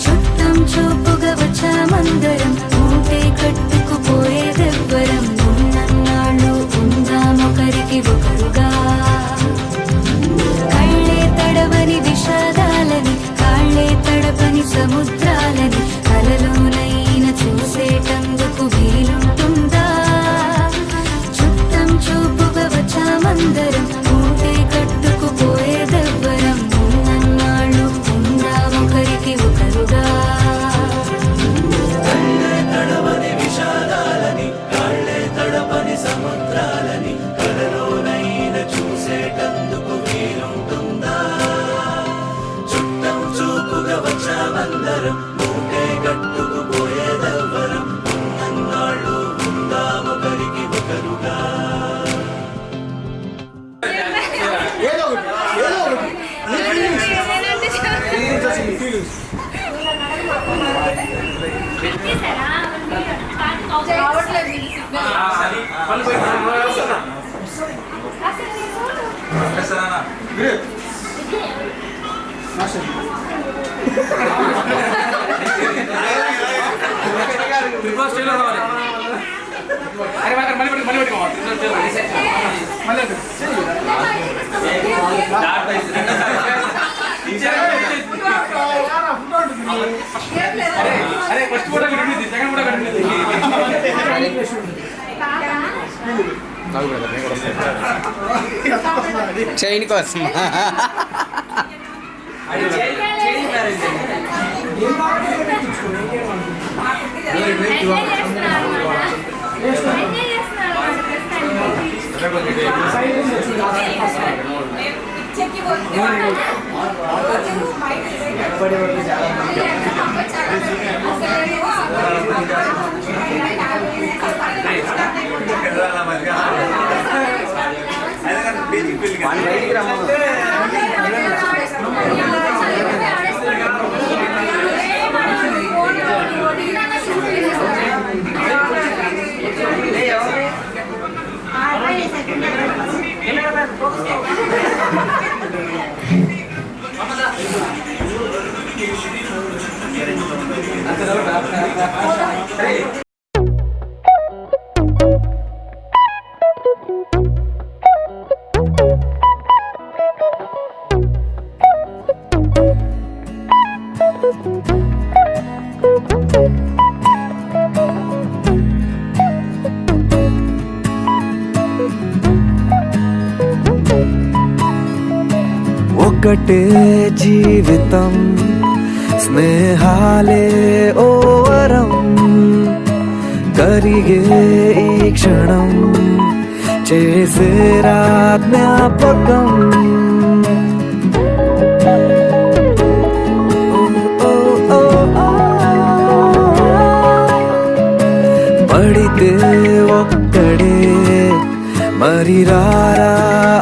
చుట్టం చూపుగా వచ్చామందరం ఊటే కట్టుకుపోయేదెవ్వరం ఉన్నన్నాళ్ళు ఉందామొకరికి ఒకరుగా కళ్ళే తడవని విషాదాలని కాళ్ళే తడపని సముద్రాలని కలలోనైన చూసేటందుకు వీలుంటుందా చుట్టం చూపుగా వచ్చామందరం ఊటే కట్టుకుపోయేదెవ్వరం ఉన్నన్నాళ్ళు ఉందామొకరికి ఒకరుగా కళ్ళే తడవని విషాదాలని కాళ్ళే తడపని సముద్రాలని కలలోనైన చూసేటందుకు వీలుంటుందా చుట్టం చూపుగా వచ్చామందరం మూటే కట్టుకుపోయేదెవ్వరం ఉన్నన్నాళ్ళు ఉందామొకరికి ఒకరుగా చైన్ కోసం ఒకటే జీవితం స్నేహాలే ఓవరం కరిగే ఈ క్షణం చేసే జ్ఞాపకం పడితే ఒక్కడే మరి రారా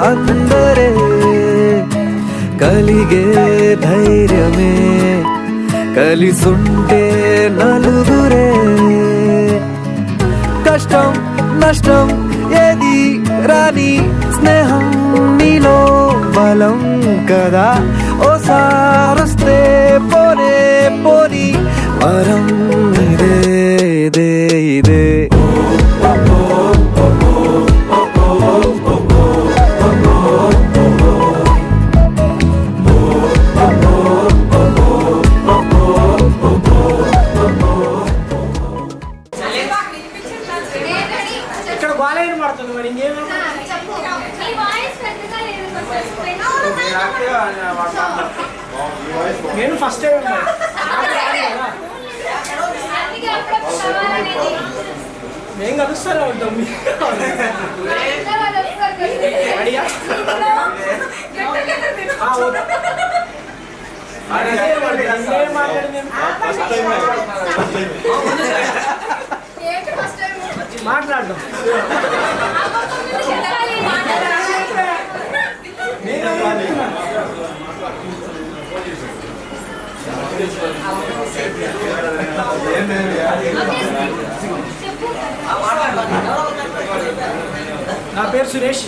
అందరే కలిగే ధైర్యమే కలిసుంటే నలుగురే కష్టం నష్టం ఏది రాని స్నేహం నీలో బలం కదా ఓసారొస్తే పోనే పోని వరం ఇదే ఇదే ఇదే నేను ఫస్ట్ టైం నేను కలుస్తాను ఉంటాం మాట్లాడడం నా పేరు సురేష్,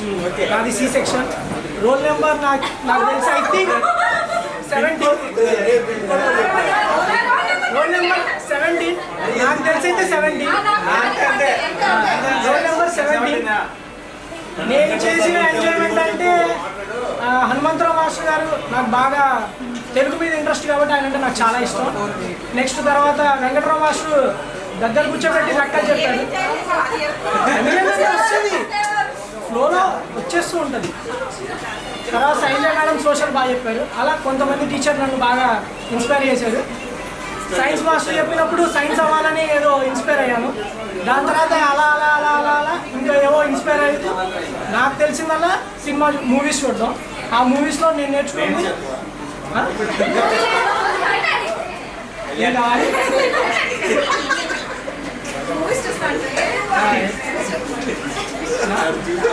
నాది సి సెక్షన్. రోల్ నెంబర్ నాకు తెలిసి ఐ థింక్ 17. రోల్ నెంబర్ 17 నాకు తెలిసి అయితే 17. Roll number 17. నేను చేసిన ఎంజాయ్మెంట్ అంటే హనుమంతరావు మాస్టర్ గారు నాకు బాగా తెలుగు మీద ఇంట్రెస్ట్ కాబట్టి ఆయన అంటే నాకు చాలా ఇష్టం. నెక్స్ట్ తర్వాత వెంకటరావు మాస్టర్ దగ్గర కూర్చోబెట్టి లెక్కలు చెప్పాడు. వస్తుంది ఫ్లోలో వచ్చేస్తూ ఉంటుంది. తర్వాత శైలజ మేడం సోషల్ బాగా చెప్పారు. అలా కొంతమంది టీచర్ నన్ను బాగా ఇన్స్పైర్ చేశారు. సైన్స్ మాస్టర్ చెప్పినప్పుడు సైన్స్ అవ్వాలని ఏదో ఇన్స్పైర్ అయ్యాను. దాని తర్వాత అలా అలా అలా అలా అలా ఇంకా ఏవో ఇన్స్పైర్ అయ్యి నాకు తెలిసిందల్లా సినిమా మూవీస్ చూడడం. ఆ మూవీస్లో నేను నేర్చుకుంది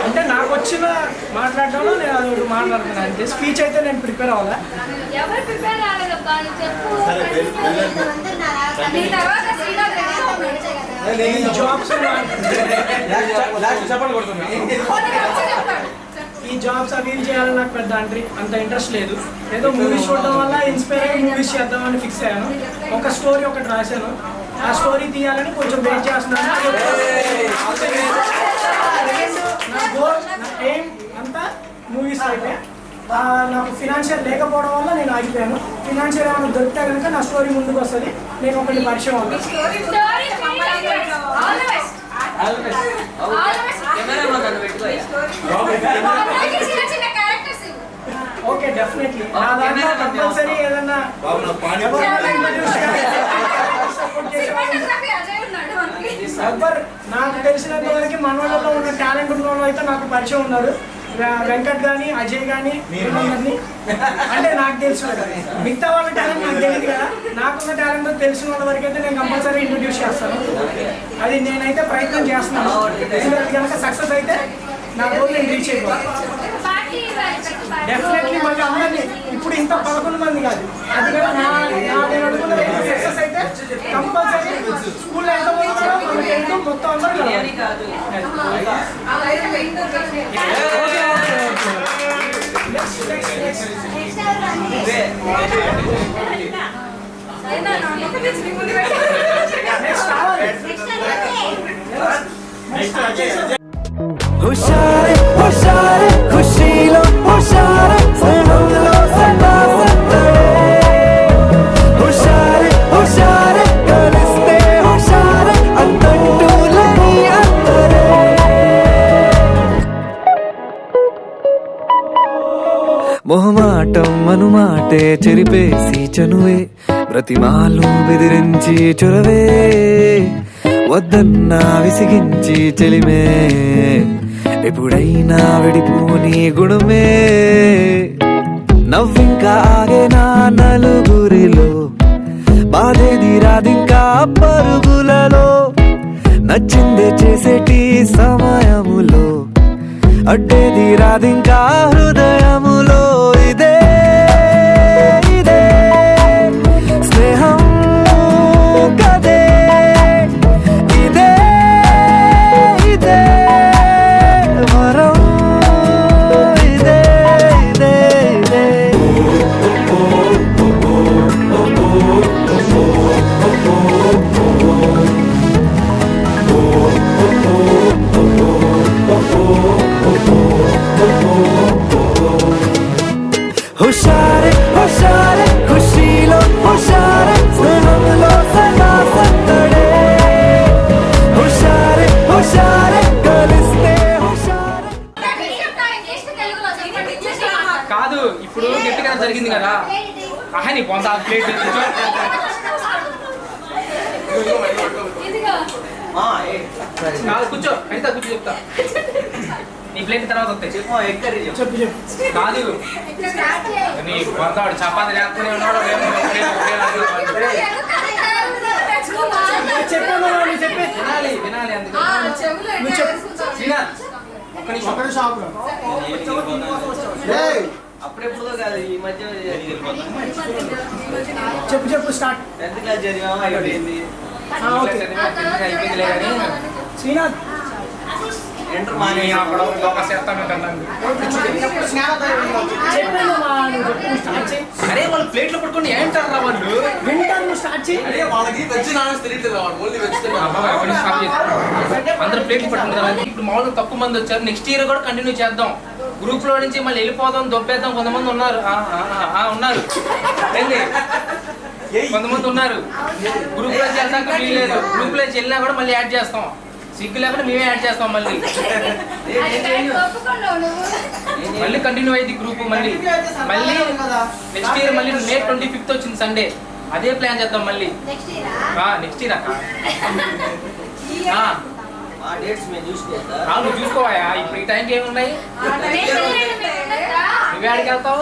అంటే నాకు వచ్చిన మాట్లాడడంలో నేను అది ఒకటి మాట్లాడుతున్నాను. అంటే స్పీచ్ అయితే నేను ప్రిపేర్ అవ్వాలా. ఈ జాబ్స్ అవి చేయాలని నాకు పెద్ద అంత ఇంట్రెస్ట్ లేదు. ఏదో మూవీస్ చూడడం వల్ల ఇన్స్పైర్ అయ్యి మూవీస్ చేద్దామని ఫిక్స్ అయ్యాను. ఒక స్టోరీ ఒకటి రాశాను. ఆ స్టోరీ తీయాలని కొంచెం వెయిట్ చేస్తున్నాను. నా గోల్, నా ఎయిమ్ అంతా మూవీస్ అయితే నాకు ఫినాన్షియల్ లేకపోవడం వల్ల నేను ఆగిపోయాను. ఫినాన్షియల్ ఏమైనా దొరికితే కనుక నా స్టోరీ ముందుకు వస్తుంది. నేను ఒకటి పరిచయం అవుతాను. ఓకే, డెఫినెట్లీ నా దాంట్లో కంపల్సరీ ఏదన్నా నాకు తెలిసినంత వరకు మనవాళ్ళలో ఉన్న టాలెంట్ ఉన్న వాళ్ళు అయితే నాకు పరిచయం ఉన్నారు. వెంకట్ కానీ, అజయ్ కానీ, వీళ్ళందరినీ అంటే నాకు తెలిసిన మిగతా వాళ్ళ టాలెంట్ నాకు తెలియదు కదా. నాకున్న టాలెంట్ తెలిసిన వాళ్ళ వరకు అయితే నేను కంపల్సరీ ఇంట్రొడ్యూస్ చేస్తాను. అది నేనైతే ప్రయత్నం చేస్తున్నాను. కనుక సక్సెస్ అయితే నా గోల్ నేను రీచ్ అయిపోతాను. డెఫినెట్లీ మళ్ళీ అందరినీ ఇప్పుడు ఇంత 11 మంది కాదు, అది కూడా నేను అనుకున్న సక్సెస్ అయితే కంపల్సరీ స్కూల్లో ఎంత మంది మొత్తం అందరూ హుషారే హుషారే ఖుషీలో హుషారే స్నేహంలో సదా సత్తడే. హుషారే హుషారే కలిస్తే హుషారే అంతంటూ లేని అందరే. మొహమాటం అనుమాటే చెరిపేసి చనువే ప్రతిమాలు బెదిరించి చొరవే. వద్దన్నా విసిగించి చెలిమే ఎప్పుడైనా విడిపోని గుణమే. నవ్వింకా ఆగేనా నలుగురిలో బాధేది రాదింకా పరుగులలో. నచ్చిందే చేసేటి సమయములో అడ్డేది రాదింకా హృదయములో. ఇదే ఇదే స్నేహం కదే, ఇదే ఇదే వరం, ఇదే ఇదే ఇదే. హుషారే హుషారే ఖుషీలో హుషారే స్నేహంలో సదా సత్తడే. హుషారే హుషారే కలిస్తే హుషారే. కాదు, ఇప్పుడు గట్టిగా జరిగింది కదా నీ కొంత ప్లేట్ కూర్చో అయితే కూర్చో చెప్తా. నీ ప్లేట్ తర్వాత వస్తాయి. చెప్పు చెప్పు. కాదు నీ బంగాడు చపాతి లేకపోతే ఉన్నాడు చెప్పాను నువ్వు చెప్పే. వినాలి వినాలి అందుకే నువ్వు చెప్పు. శ్రీనాథ్ ఒక్క నిమిషం అప్పుడెప్పుడు కాదు ఈ మధ్య చెప్పు చెప్పు స్టార్ట్. 10th క్లాస్ చదివాము అయిపోయింది. అయిపోయిందిలే కానీ శ్రీనాథ్ ఇంటర్ మానే మానే అక్కడ ఒక చేస్తాను చెప్పాను నువ్వు చెప్పు స్టార్ట్ చేయి. అరే వాళ్ళు ప్లేట్లో పట్టుకొని ఏంటారు రా వాళ్ళు వింటాను నువ్వు స్టార్ట్ చేయి. అందరూ ప్లేట్లు పట్టుకుంటారు. ఇప్పుడు మామూలుగా తక్కువ మంది వచ్చారు. నెక్స్ట్ ఇయర్ కూడా కంటిన్యూ చేద్దాం. గ్రూప్ లో నుంచి మళ్ళీ వెళ్ళిపోదాం దొబ్బేద్దాం. కొంతమంది ఉన్నారు ఉన్నారు ఏంది కొంతమంది ఉన్నారు. గ్రూప్ లో చేద్దాక వీల్లేదు. గ్రూప్ లో వెళ్ళినా కూడా మళ్ళీ యాడ్ చేస్తాం. సిగ్గు లేకుండా మేమే యాడ్ చేస్తాం. మళ్ళీ కంటిన్యూ అయింది గ్రూప్. మళ్ళీ నెక్స్ట్ ఇయర్ మళ్ళీ May 25th వచ్చింది సండే. అదే ప్లాన్ చేద్దాం మళ్ళీ నెక్స్ట్ ఇయర్ అక్క. ఆ డేట్స్ మేము చూసుకోవద్దా? నువ్వు చూసుకోవాయా ఇప్పుడు ఈ టైంకి ఏమున్నాయి? నువ్వే ఆడికి వెళ్తావు.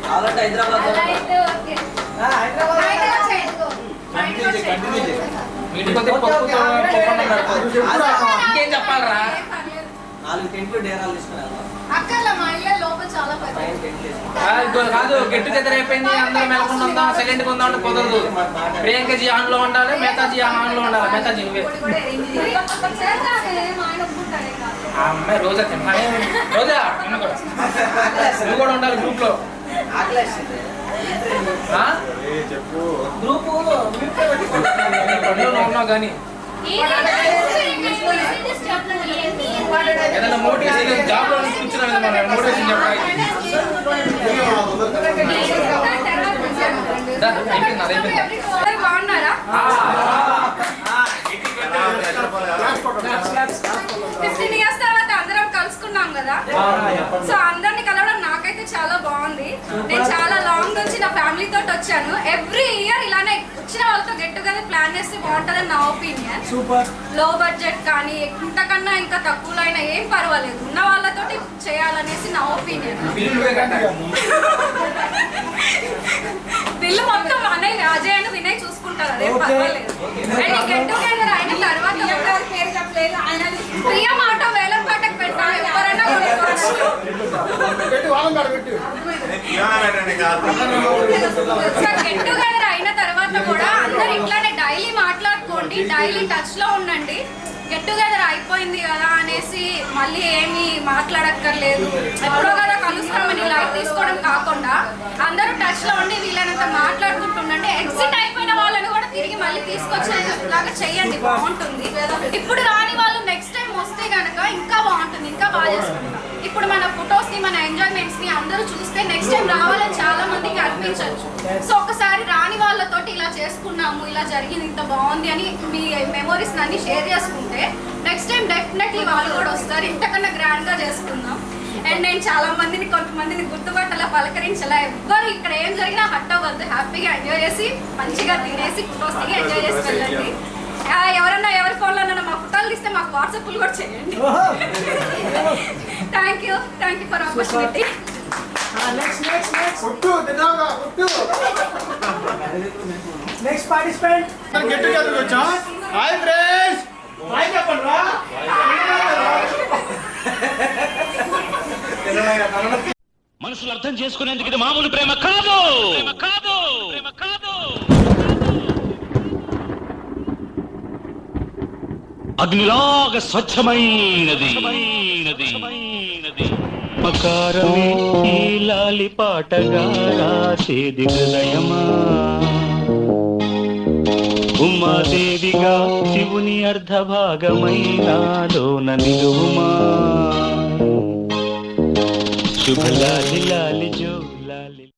కావాలంటే హైదరాబాద్ ఇంటికి వస్తే ఇంకేం చెప్పాలరా? 4 టెంట్లు డేరాలు తీసుకుని కాదు గెట్ టుగెదర్ అయిపోయింది. అందరం మెలకుండా ఉందాం సైలెంట్ గా ఉందాం అంటే కుదరదు. ప్రియాంకజీ ఆన్ లో ఉండాలి, మేతాజీ ఆన్ లో ఉండాలి. మేతాజీ నువ్వే ఆ అమ్మాయి రోజా తిన్నానే. రోజా నువ్వు కూడా ఉండాలి గ్రూప్ లో. గ్రూప్ ఉన్నావు కానీ ఏదైనా మోటివేషన్ జాబ్ లో కూర్చున్నాం మనం మోటివేషన్ చెప్పడానికి. బాగున్నారా? 15 years తర్వాత అందరం కలుసుకున్నాం కదా. సో అందరిని కలవడం నాకైతే చాలా బాగుంది. నేను చాలా లాంగ్ నుంచి నా ఫ్యామిలీ తోటి వచ్చాను. ఎవ్రీ ఇయర్ ఇలానే వచ్చిన వాళ్ళతో గెట్ టుగెదర్ ప్లాన్ చేస్తే బాగుంటుందని నా ఒపీనియన్. సూపర్. లో బడ్జెట్ కానీ ఇంతకన్నా ఇంకా తక్కువలో అయినా ఏం పర్వాలేదు, ఉన్న వాళ్ళతోటి చేయాలనేసి నా ఒపీనియన్. బిల్లు మొత్తం అజయ్ అని వినయ్ చూసుకుంటారు. అదేం పర్వాలేదు. అండ్ గెట్ టుగెదర్ అయిన తర్వాత పేరు చెప్పలేదు. ఆయన ప్రియ మాట వేలం పాటకు పెట్టాలి. ఎవరైనా గెట్ టుగెదర్ అయిన తర్వాత కూడా అందరు ఇట్లానే డైలీ మాట్లాడుకోండి, డైలీ టచ్ లో ఉండండి. గెట్ టుగెదర్ అయిపోయింది కదా అనేసి మళ్ళీ ఏమీ మాట్లాడక్కర్లేదు. ఎప్పుడో కదా కలుస్తామని లైట్ తీసుకోవడం కాకుండా అందరూ టచ్ లో ఉండి వీళ్ళనంత మాట్లాడుకుంటుండండి. ఎగ్జిట్ అయిపోయిన వాళ్ళని కూడా తిరిగి మళ్ళీ తీసుకొచ్చేలాగా చెయ్యండి, బాగుంటుంది. ఇప్పుడు రాని వాళ్ళు నెక్స్ట్ టైం వస్తే కనుక ఇంకా బాగుంటుంది, ఇంకా బాగా చేసుకుంటాం. ఇప్పుడు మన ఫొటోస్ ని మన ఎంజాయ్మెంట్స్ ని అందరూ చూస్తే నెక్స్ట్ టైం రావాలని చాలా మందికి అనిపించవచ్చు. సో ఒకసారి రాని వాళ్ళతోటి ఇలా చేసుకున్నాము, ఇలా జరిగింది, ఇంత బాగుంది అని మీ మెమోరీస్ అన్ని షేర్ చేసుకుంటే నెక్స్ట్ టైం డెఫినెట్లీ వాళ్ళు కూడా వస్తారు. ఇంతకన్నా గ్రాండ్ గా చేసుకుందాం. అండ్ నేను చాలా మందిని కొంతమందిని గుర్తుపట్టలా, పలకరించలా. ఎవ్వరు ఇక్కడ ఏం జరిగినా హట్ అవ్వద్దు. హ్యాపీగా ఎంజాయ్ చేసి మంచిగా తినేసి ఫొటోస్ దిగి ఎంజాయ్ చేసి వెళ్ళండి. ఎవరన్నా ఎవరి ఫోన్లో మా ఫోటోలు తీస్తే మాకు వాట్సాప్లు కూడా చేయండి. Thank you for opportunity. Next participant get together వచ్చా. హాయ్ ఫ్రెండ్స్, హాయ్ చెప్పండి రా. మనసులు అర్థం చేసుకునేందుకు ఇది మామూలు ప్రేమ కాదు. అగ్నిలాగా స్వచ్ఛమైనది. మకారమే ఈ లాలి పాటగా రాసేది హృదయమా. ఉమాదేవిగా శివుని అర్ధభాగమైనాలోన నిలువుమా. శుభలాలి లాలి జో